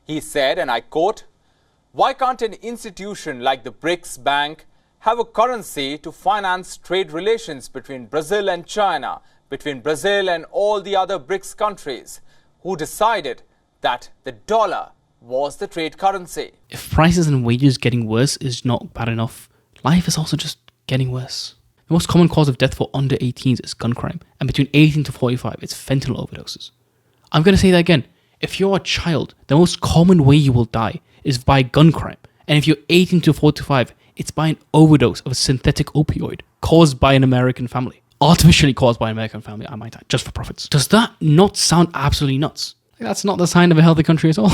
He said, and I quote, "Why can't an institution like the BRICS Bank have a currency to finance trade relations between Brazil and China, between Brazil and all the other BRICS countries, who decided that the dollar was the trade currency?" If prices and wages getting worse is not bad enough, life is also just getting worse. The most common cause of death for under 18s is gun crime, and between 18 to 45, it's fentanyl overdoses. I'm going to say that again. If you're a child, the most common way you will die is by gun crime. And if you're 18 to 45, it's by an overdose of a synthetic opioid caused by an American family. Artificially caused by an American family, I might add, just for profits. Does that not sound absolutely nuts? That's not the sign of a healthy country at all.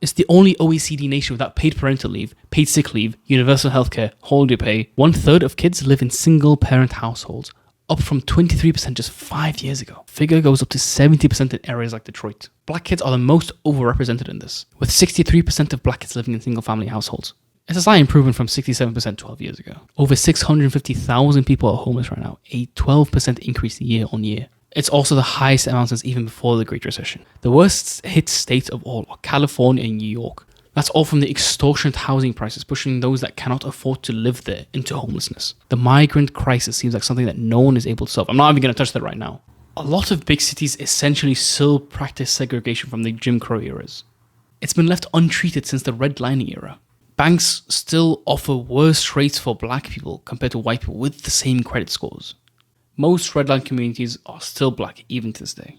It's the only OECD nation without paid parental leave, paid sick leave, universal healthcare, holiday pay. 1/3 of kids live in single-parent households, up from 23% just 5 years ago. Figure goes up to 70% in areas like Detroit. Black kids are the most overrepresented in this, with 63% of black kids living in single-family households. It's a slight improvement from 67% 12 years ago. Over 650,000 people are homeless right now, a 12% increase year on year. It's also the highest amount since even before the Great Recession. The worst hit states of all are California and New York. That's all from the extortionate housing prices pushing those that cannot afford to live there into homelessness. The migrant crisis seems like something that no one is able to solve. I'm not even going to touch that right now. A lot of big cities essentially still practice segregation from the Jim Crow eras. It's been left untreated since the redlining era. Banks still offer worse rates for black people compared to white people with the same credit scores. Most redline communities are still black even to this day.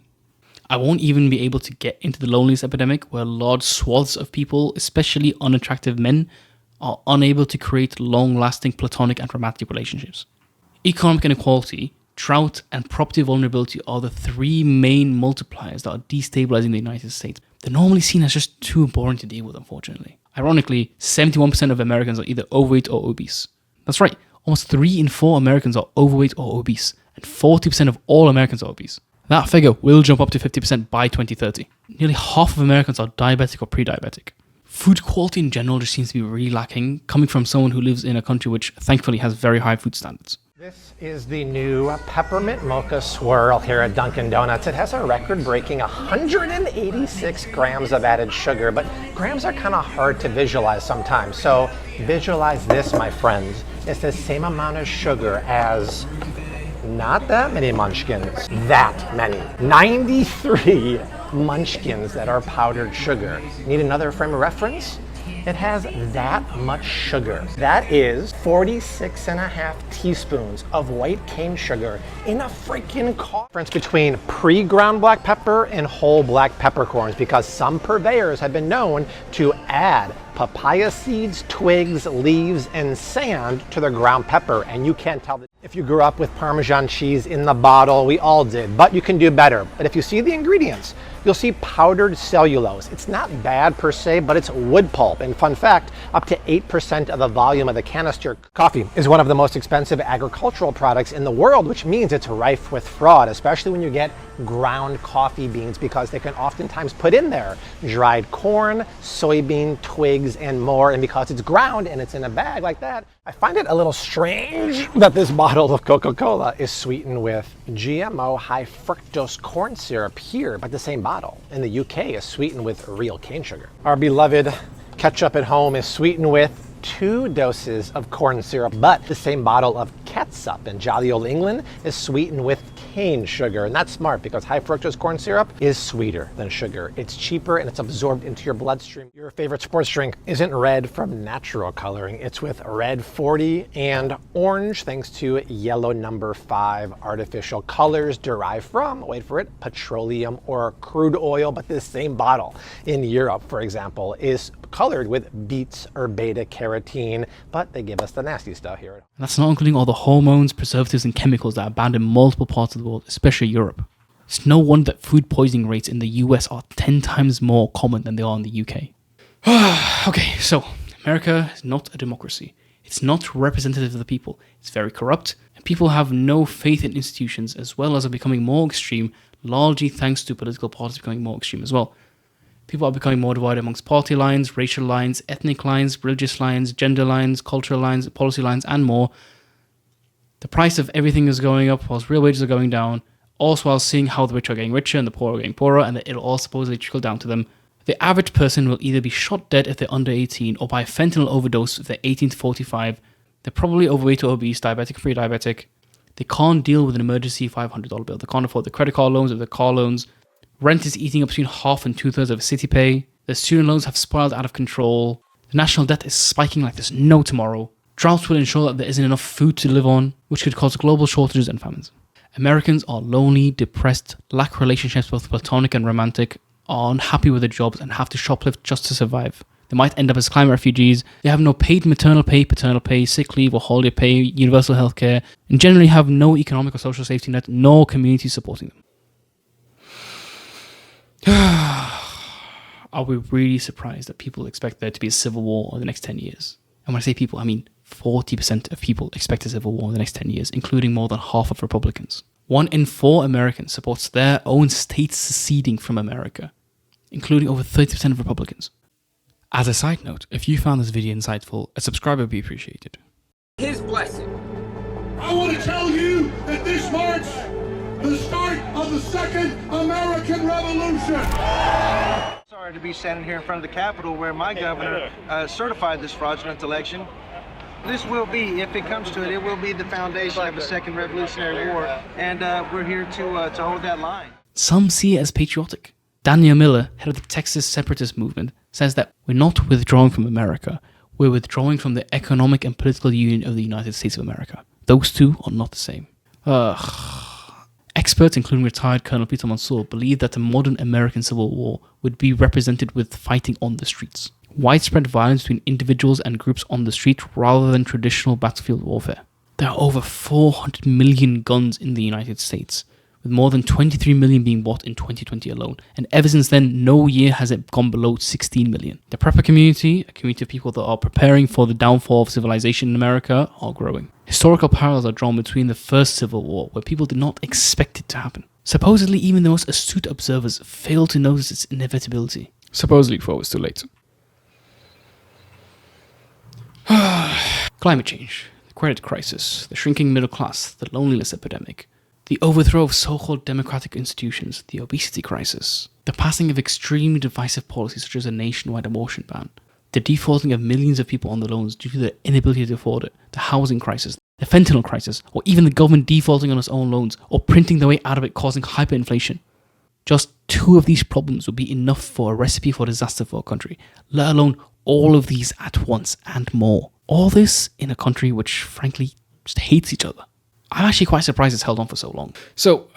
I won't even be able to get into the loneliness epidemic where large swaths of people, especially unattractive men, are unable to create long-lasting platonic and romantic relationships. Economic inequality, drought, and property vulnerability are the three main multipliers that are destabilizing the United States. They're normally seen as just too boring to deal with, unfortunately. Ironically, 71% of Americans are either overweight or obese. That's right, almost 3 in 4 Americans are overweight or obese, and 40% of all Americans are obese. That figure will jump up to 50% by 2030. Nearly half of Americans are diabetic or pre-diabetic. Food quality in general just seems to be really lacking, coming from someone who lives in a country which thankfully has very high food standards. This is the new peppermint mocha swirl here at Dunkin' Donuts. It has a record-breaking 186 grams of added sugar, but grams are kind of hard to visualize sometimes. So visualize this, my friends. It's the same amount of sugar as not that many munchkins, that many. 93 munchkins that are powdered sugar. Need another frame of reference? It has that much sugar. That is 46.5 teaspoons of white cane sugar in a freaking car. Difference between pre-ground black pepper and whole black peppercorns, because some purveyors have been known to add papaya seeds, twigs, leaves, and sand to their ground pepper, and you can't tell. If you grew up with Parmesan cheese in the bottle, we all did, but you can do better. But if you see the ingredients, you'll see powdered cellulose. It's not bad per se, but it's wood pulp. And fun fact, up to 8% of the volume of the canister. Coffee is one of the most expensive agricultural products in the world, which means it's rife with fraud, especially when you get ground coffee beans, because they can oftentimes put in there dried corn, soybean, twigs, and more. And because it's ground and it's in a bag like that, I find it a little strange that this bottle of Coca-Cola is sweetened with GMO high fructose corn syrup here, but the same bottle in the UK is sweetened with real cane sugar. Our beloved ketchup at home is sweetened with 2 doses of corn syrup, but the same bottle of catsup in jolly old England is sweetened with cane sugar. And that's smart because high fructose corn syrup is sweeter than sugar. It's cheaper and it's absorbed into your bloodstream. Your favorite sports drink isn't red from natural coloring. It's with red 40 and orange thanks to yellow number 5 artificial colors derived from, wait for it, petroleum or crude oil. But this same bottle in Europe, for example, is colored with beets or beta carotene, but they give us the nasty stuff here. That's not including all the hormones, preservatives, and chemicals that are banned in multiple parts of the world, especially Europe. It's no wonder that food poisoning rates in the US are 10 times more common than they are in the UK. Okay, so America is not a democracy. It's not representative of the people. It's very corrupt, and people have no faith in institutions, as well as are becoming more extreme, largely thanks to political parties becoming more extreme as well. People are becoming more divided amongst party lines, racial lines, ethnic lines, religious lines, gender lines, cultural lines, policy lines, and more. The price of everything is going up whilst real wages are going down, also while seeing how the rich are getting richer and the poor are getting poorer, and that it'll all supposedly trickle down to them. The average person will either be shot dead if they're under 18 or by a fentanyl overdose if they're 18 to 45. They're probably overweight or obese, diabetic or pre-diabetic. They can't deal with an emergency $500 bill. They can't afford the credit card loans or the car loans. Rent is eating up between half and 2/3 of city pay. The student loans have spiraled out of control. The national debt is spiking like there's no tomorrow. Droughts will ensure that there isn't enough food to live on, which could cause global shortages and famines. Americans are lonely, depressed, lack relationships both platonic and romantic, are unhappy with their jobs and have to shoplift just to survive. They might end up as climate refugees. They have no paid maternal pay, paternal pay, sick leave or holiday pay, universal healthcare, and generally have no economic or social safety net, nor community supporting them. Are we really surprised that people expect there to be a civil war in the next 10 years? And when I say people, I mean 40% of people expect a civil war in the next 10 years, including more than half of Republicans. 1 in 4 Americans supports their own state seceding from America, including over 30% of Republicans. As a side note, if you found this video insightful, a subscribe would be appreciated. His blessing. I want to tell you that this marks the start of the Second American Revolution. Sorry to be standing here in front of the Capitol where my governor certified this fraudulent election. This will be, if it comes to it, it will be the foundation of a second Revolutionary War, and we're here to hold that line. Some see it as patriotic. Daniel Miller, head of the Texas separatist movement, says that we're not withdrawing from America, we're withdrawing from the economic and political union of the United States of America. Those two are not the same. Experts, including retired Colonel Peter Mansour, believe that a modern American Civil War would be represented with fighting on the streets. Widespread violence between individuals and groups on the street rather than traditional battlefield warfare. There are over 400 million guns in the United States, with more than 23 million being bought in 2020 alone, and ever since then, no year has it gone below 16 million. The prepper community, a community of people that are preparing for the downfall of civilization in America, are growing. Historical parallels are drawn between the first Civil War, where people did not expect it to happen. Supposedly, even the most astute observers failed to notice its inevitability. Supposedly before it was too late. Climate change, the credit crisis, the shrinking middle class, the loneliness epidemic, the overthrow of so-called democratic institutions, the obesity crisis, the passing of extremely divisive policies such as a nationwide abortion ban, the defaulting of millions of people on the loans due to their inability to afford it, the housing crisis, the fentanyl crisis, or even the government defaulting on its own loans or printing their way out of it causing hyperinflation. Just 2 of these problems would be enough for a recipe for disaster for a country, let alone all of these at once and more. All this in a country which, frankly, just hates each other. I'm actually quite surprised it's held on for so long. So,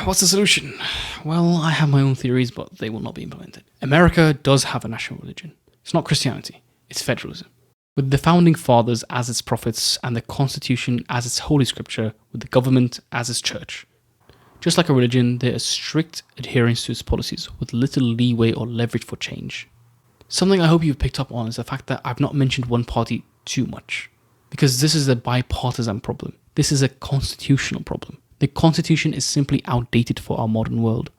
what's the solution? Well, I have my own theories, but they will not be implemented. America does have a national religion. It's not Christianity, it's federalism. With the founding fathers as its prophets and the Constitution as its holy scripture, with the government as its church. Just like a religion, there is strict adherence to its policies, with little leeway or leverage for change. Something I hope you've picked up on is the fact that I've not mentioned one party too much, because this is a bipartisan problem. This is a constitutional problem. The Constitution is simply outdated for our modern world.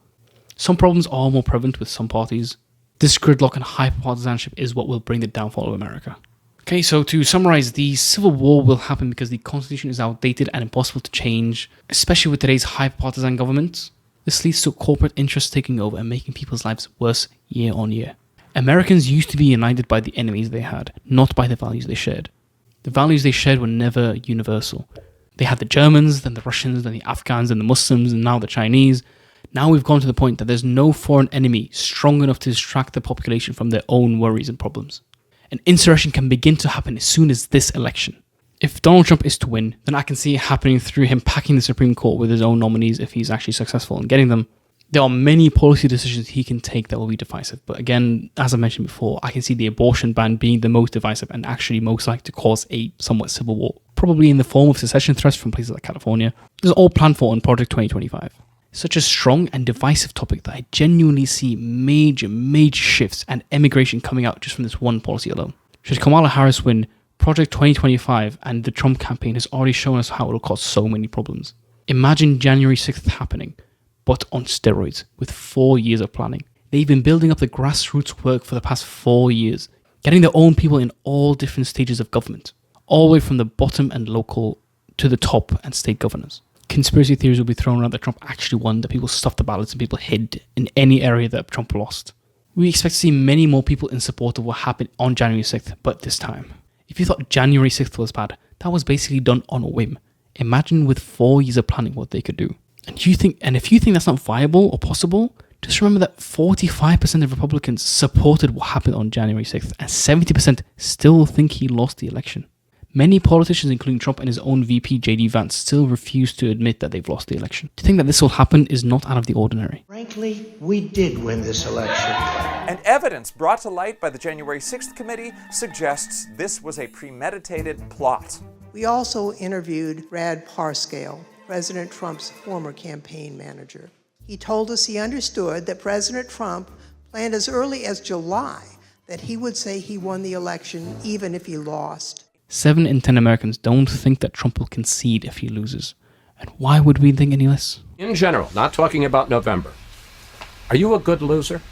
Some problems are more prevalent with some parties. This gridlock and hyper-partisanship is what will bring the downfall of America. Okay, so to summarize, the Civil War will happen because the Constitution is outdated and impossible to change, especially with today's hyper-partisan government. This leads to corporate interests taking over and making people's lives worse year on year. Americans used to be united by the enemies they had, not by the values they shared. The values they shared were never universal. They had the Germans, then the Russians, then the Afghans, then the Muslims, and now the Chinese. Now we've gone to the point that there's no foreign enemy strong enough to distract the population from their own worries and problems. An insurrection can begin to happen as soon as this election. If Donald Trump is to win, then I can see it happening through him packing the Supreme Court with his own nominees if he's actually successful in getting them. There are many policy decisions he can take that will be divisive, but again, as I mentioned before, I can see the abortion ban being the most divisive and actually most likely to cause a somewhat civil war, probably in the form of secession threats from places like California. This is all planned for on Project 2025. Such a strong and divisive topic that I genuinely see major shifts and emigration coming out just from this one policy alone. Should Kamala Harris win, Project 2025 and the Trump campaign has already shown us how it will cause so many problems. Imagine January 6th happening, but on steroids, with 4 years of planning. They've been building up the grassroots work for the past 4 years, getting their own people in all different stages of government, all the way from the bottom and local to the top and state governors. Conspiracy theories will be thrown around that Trump actually won, that people stuffed the ballots and people hid in any area that Trump lost. We expect to see many more people in support of what happened on January 6th, but this time. If you thought January 6th was bad, that was basically done on a whim. Imagine with 4 years of planning what they could do. And if you think that's not viable or possible, just remember that 45% of Republicans supported what happened on January 6th, and 70% still think he lost the election. Many politicians, including Trump and his own VP, J.D. Vance, still refuse to admit that they've lost the election. To think that this will happen is not out of the ordinary. Frankly, we did win this election. And evidence brought to light by the January 6th committee suggests this was a premeditated plot. We also interviewed Brad Parscale, President Trump's former campaign manager. He told us he understood that President Trump planned as early as July that he would say he won the election even if he lost. 7 in 10 Americans don't think that Trump will concede if he loses. And why would we think any less? In general, not talking about November, are you a good loser?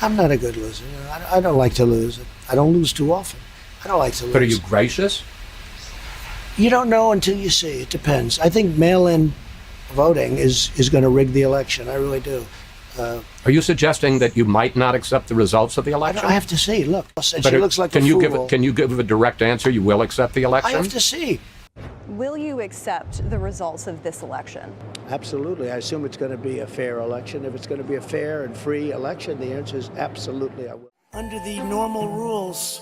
I'm not a good loser. I don't like to lose. I don't lose too often. I don't like to lose. But are you gracious? You don't know until you see. It depends. I think mail-in voting is going to rig the election. I really do. Are you suggesting that you might not accept the results of the election? I have to see. Look, she looks like can a you fool. Can you give a direct answer? You will accept the election? I have to see. Will you accept the results of this election? Absolutely. I assume it's going to be a fair election. If it's going to be a fair and free election, the answer is absolutely I will. Under the normal rules,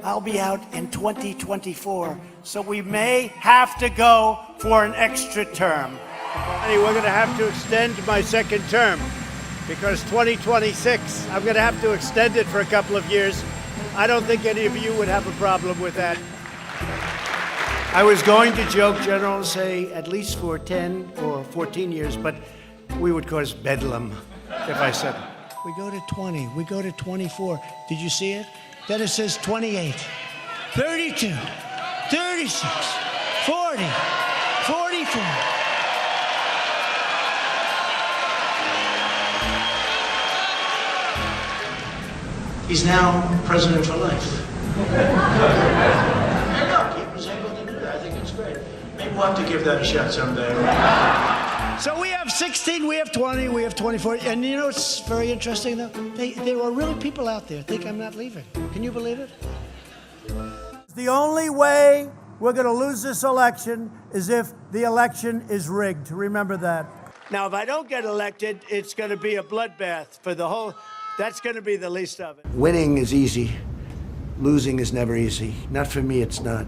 I'll be out in 2024, so we may have to go for an extra term. We're going to have to extend my second term because 2026, I'm going to have to extend it for a couple of years. I don't think any of you would have a problem with that. I was going to joke, General, and say at least for 10 or 14 years, but we would cause bedlam if I said it. We go to 20, we go to 24. Did you see it? Then it says 28, 32, 36, 40, 44. He's now president for life. And look, he was able to do that. I think it's great. Maybe we'll have to give that a shot someday. So we have 16, we have 20, we have 24. And you know what's very interesting, though? There are really people out there who think I'm not leaving. Can you believe it? The only way we're going to lose this election is if the election is rigged. Remember that. Now, if I don't get elected, it's going to be a bloodbath for the whole... That's going to be the least of it. Winning is easy. Losing is never easy. Not for me, it's not.